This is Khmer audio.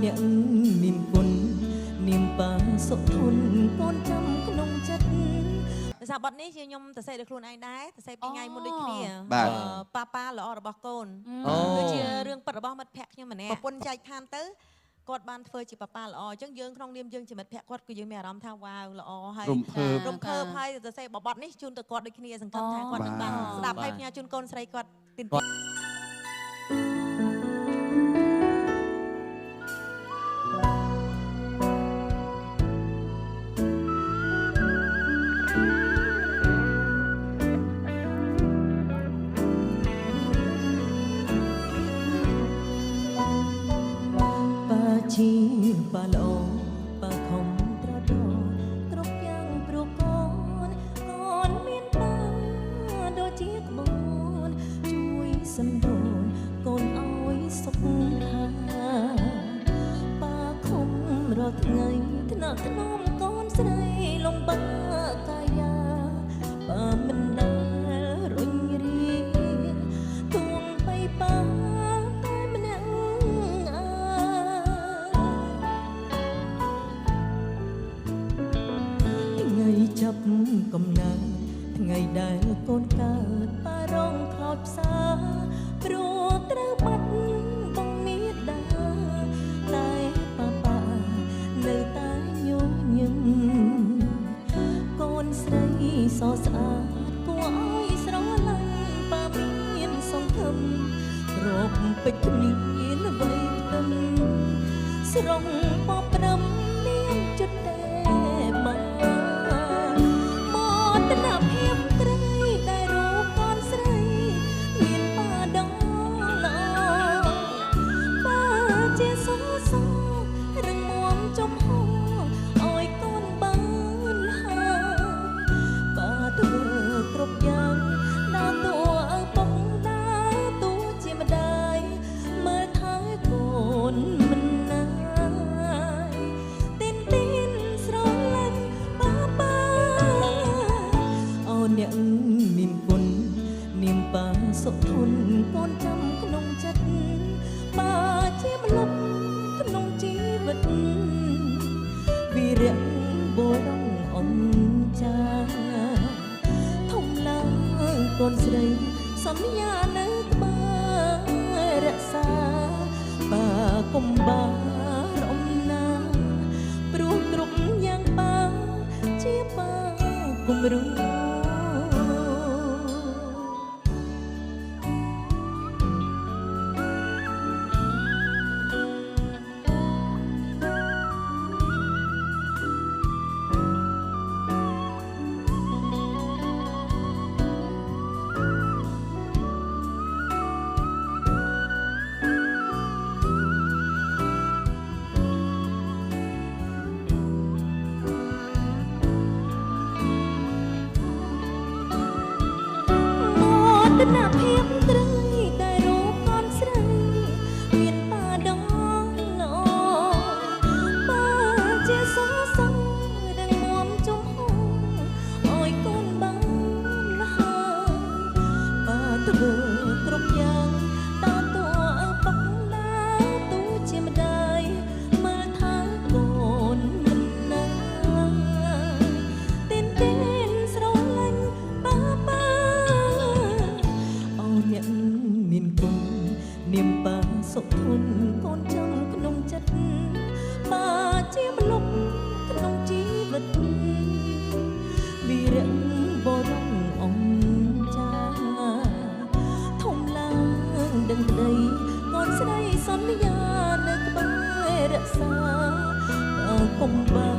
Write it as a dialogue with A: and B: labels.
A: អ្នកមានគុណនាមប៉ាសុធនកូនចាំក្នុងចិត្តភាសាបទនេះជាខ្ញុំទៅសេដល់ខ្លួនឯងដែរទៅសេពីថ្ងៃមុនដូចគ្នាប៉ាល្អរបស់កូនគឺជារឿងពិតរបស់មិត្តភក្តិខ្ញុំម្នាក់ប្រពន្ធចែកឋានទៅគាត់បានធ្វើជាប៉ាល្អអញ្ចឹងយើងក្នុងនាមយើងជាមិត្តភក្តិគាត់គឺយើងមានអារម្មណ៍ថាវ៉ាវល្អហើយរំភើបហើយទៅសេបបទនេះជូនទៅគាត់ដូចគ្នាសង្ឃឹមថាគាត់នឹងបានស្ដាប់ហើយផ្ញើជូនកូនស្រីគាត់ទៀតជាប៉ាល្អប៉ាខំត្រដគ្រប់យ៉ាងព្រោះកូនមានប៉ាដូចជាក្បូនជួយសណ្ដូនកូនឲ្យសុខខាប៉ាខំរាល់ថ្ងៃថ្នាក់ថ្នមកូនស្រីលំបាកកាយាប៉ាមិនដែលរុញរាទួងបីប៉ាចាប់កំណើតថ្ងៃដែលកូនកើតប៉ារងខ្លោចផ្សាព្រោះត្រូវបាត់បងមេដាតែប៉ានៅតែញញឹមកូនស្រីសស្អាតគួរឲ្យស្រឡាញ់ប៉ាមានសង្ឃឹមរកពេជ្រគ្នាល្បីផ្ទឹមស្រងបបព្រំមានចិត្តតែមកភាពត្រីដែលរូបកូនស្រីមានប៉ាដ៏ល្អប៉ាជាសសរឹងមាំចំហឲ្យកូនបានហើយប៉ាធ្វើគ្រប់យ៉ាងដើរតួឪពុកដើរតួជាម្ដាយមើលថែកូនមិនណាយទីនស្រឡាញ់ប៉ាអ្នកមានគុណនាមប៉ាសុធនកូនចាំក្នុងចិត្តប៉ាជាម្លប់ក្នុងជីវិតវីរៈបុរសអនចាធំឡើងកូនស្រីសន្យានៅក្បែររក្សាប៉ាកុំបារំណាព្រោះគ្រប់យ៉ាងប៉ាជាប៉ាគំរូណាភាពត្រីដែលរូបកូនស្រីមានប៉ាដ៏ល្អប៉ាជាសសរដឹងមុំចំហឲ្យកូនបានហើយប៉ាធ្វើគ្រប់យ៉ាងតតួឪពុកដើរតួជាម្ដាយមើលថែកូនមិនណាទីនស្រឡាញ់ប៉ាអ្នកមានគុណនាមប៉ាសុធនកូនចាំក្នុងចិត្តប៉ាជាម្លប់ក្នុងជីវិតវីរៈបុរសអង្ចាធំឡើងដឹងក្តីកូនស្រីសន្យានៅក្បែររក្សាកុំបា